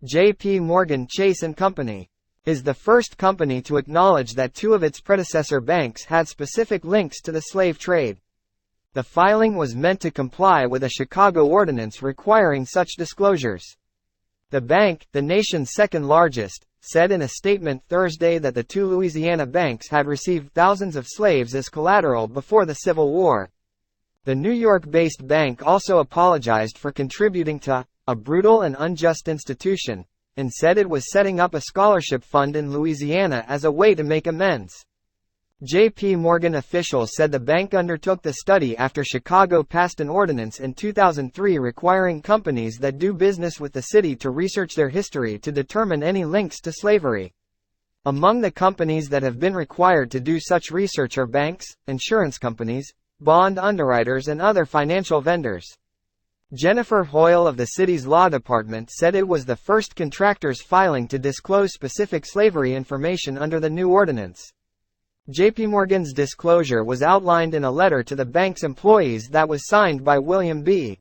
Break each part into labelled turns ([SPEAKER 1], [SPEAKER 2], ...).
[SPEAKER 1] JPMorgan Chase and Company is the first company to acknowledge that two of its predecessor banks had specific links to the slave trade. The filing was meant to comply with a Chicago ordinance requiring such disclosures. The bank, the nation's second largest, said in a statement Thursday that the two Louisiana banks had received thousands of slaves as collateral before the Civil War. The New York-based bank also apologized for contributing to a brutal and unjust institution, and said it was setting up a scholarship fund in Louisiana as a way to make amends. JPMorgan officials said the bank undertook the study after Chicago passed an ordinance in 2003 requiring companies that do business with the city to research their history to determine any links to slavery. Among the companies that have been required to do such research are banks, insurance companies, bond underwriters and other financial vendors. Jennifer Hoyle of the city's law department said it was the first contractor's filing to disclose specific slavery information under the new ordinance. JPMorgan's disclosure was outlined in a letter to the bank's employees that was signed by William B.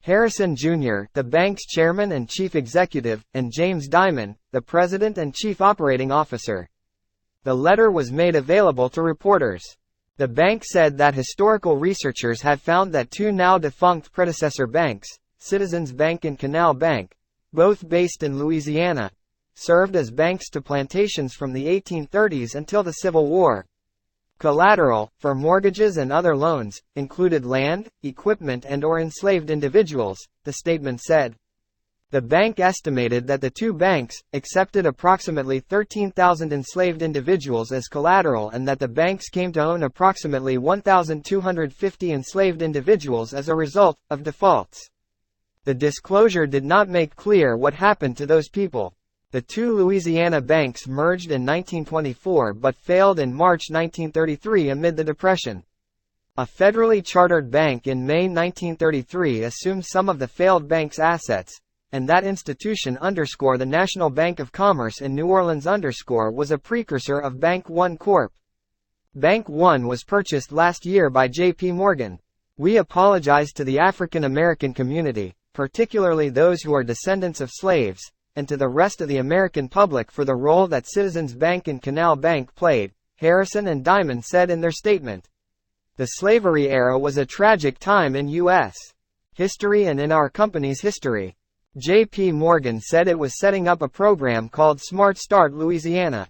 [SPEAKER 1] Harrison, Jr., the bank's chairman and chief executive, and James Dimon, the president and chief operating officer. The letter was made available to reporters. The bank said that historical researchers had found that two now-defunct predecessor banks, Citizens Bank and Canal Bank, both based in Louisiana, served as banks to plantations from the 1830s until the Civil War. Collateral, for mortgages and other loans, included land, equipment and/or enslaved individuals, the statement said. The bank estimated that the two banks accepted approximately 13,000 enslaved individuals as collateral and that the banks came to own approximately 1,250 enslaved individuals as a result of defaults. The disclosure did not make clear what happened to those people. The two Louisiana banks merged in 1924 but failed in March 1933 amid the Depression. A federally chartered bank in May 1933 assumed some of the failed bank's assets, and that institution the National Bank of Commerce in New Orleans was a precursor of Bank One Corp. Bank One was purchased last year by JPMorgan. We apologize to the African American community, particularly those who are descendants of slaves, and to the rest of the American public for the role that Citizens Bank and Canal Bank played, Harrison and Dimon said in their statement. The slavery era was a tragic time in U.S. history and in our company's history. JPMorgan said it was setting up a program called Smart Start Louisiana.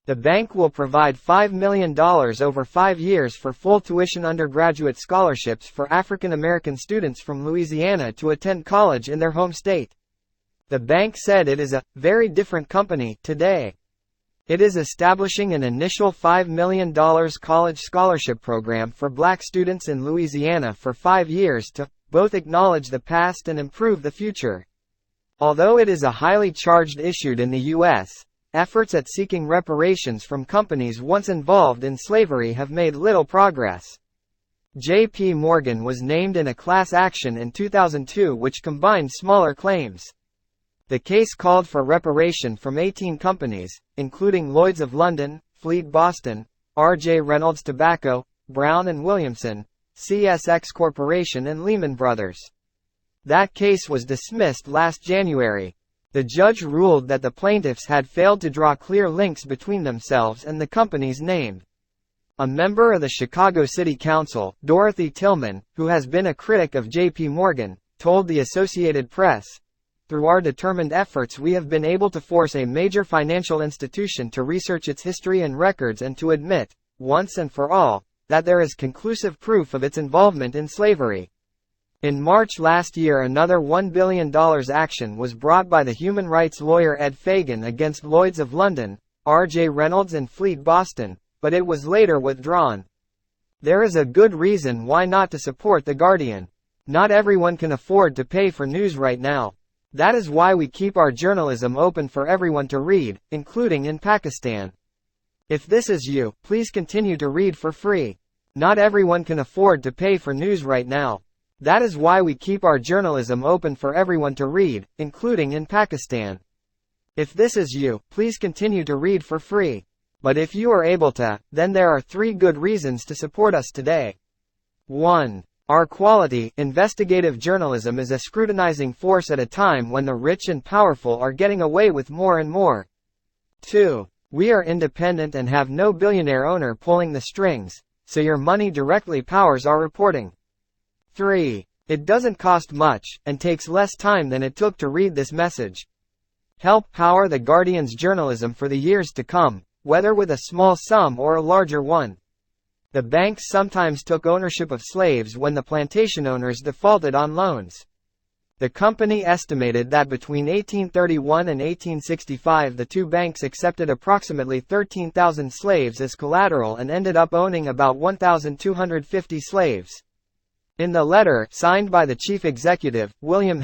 [SPEAKER 1] The bank will provide $5 million over 5 years for full tuition undergraduate scholarships for African American students from Louisiana to attend college in their home state. The bank said it is a very different company today. It is establishing an initial $5 million college scholarship program for black students in Louisiana for 5 years to both acknowledge the past and improve the future. Although it is a highly charged issue in the U.S., efforts at seeking reparations from companies once involved in slavery have made little progress. JPMorgan was named in a class action in 2002 which combined smaller claims. The case called for reparation from 18 companies, including Lloyd's of London, Fleet Boston, R.J. Reynolds Tobacco, Brown and Williamson, CSX Corporation and Lehman Brothers. That case was dismissed last January. The judge ruled that the plaintiffs had failed to draw clear links between themselves and the companies named. A member of the Chicago City Council, Dorothy Tillman, who has been a critic of JPMorgan, told the Associated Press, "Through our determined efforts we have been able to force a major financial institution to research its history and records and to admit, once and for all, that there is conclusive proof of its involvement in slavery." In March last year another $1 billion action was brought by the human rights lawyer Ed Fagan against Lloyd's of London, R.J. Reynolds and Fleet Boston, but it was later withdrawn. There is a good reason why not to support The Guardian. Not everyone can afford to pay for news right now. That is why we keep our journalism open for everyone to read, including in Pakistan. If this is you, please continue to read for free. Not everyone can afford to pay for news right now. That is why we keep our journalism open for everyone to read, including in Pakistan. If this is you, please continue to read for free. But if you are able to, then there are 3 good reasons to support us today. 1. Our quality, investigative journalism is a scrutinizing force at a time when the rich and powerful are getting away with more and more. 2. We are independent and have no billionaire owner pulling the strings, so your money directly powers our reporting. 3. It doesn't cost much, and takes less time than it took to read this message. Help power the Guardian's journalism for the years to come, whether with a small sum or a larger one. The banks sometimes took ownership of slaves when the plantation owners defaulted on loans. The company estimated that between 1831 and 1865 the two banks accepted approximately 13,000 slaves as collateral and ended up owning about 1,250 slaves. In the letter, signed by the chief executive, William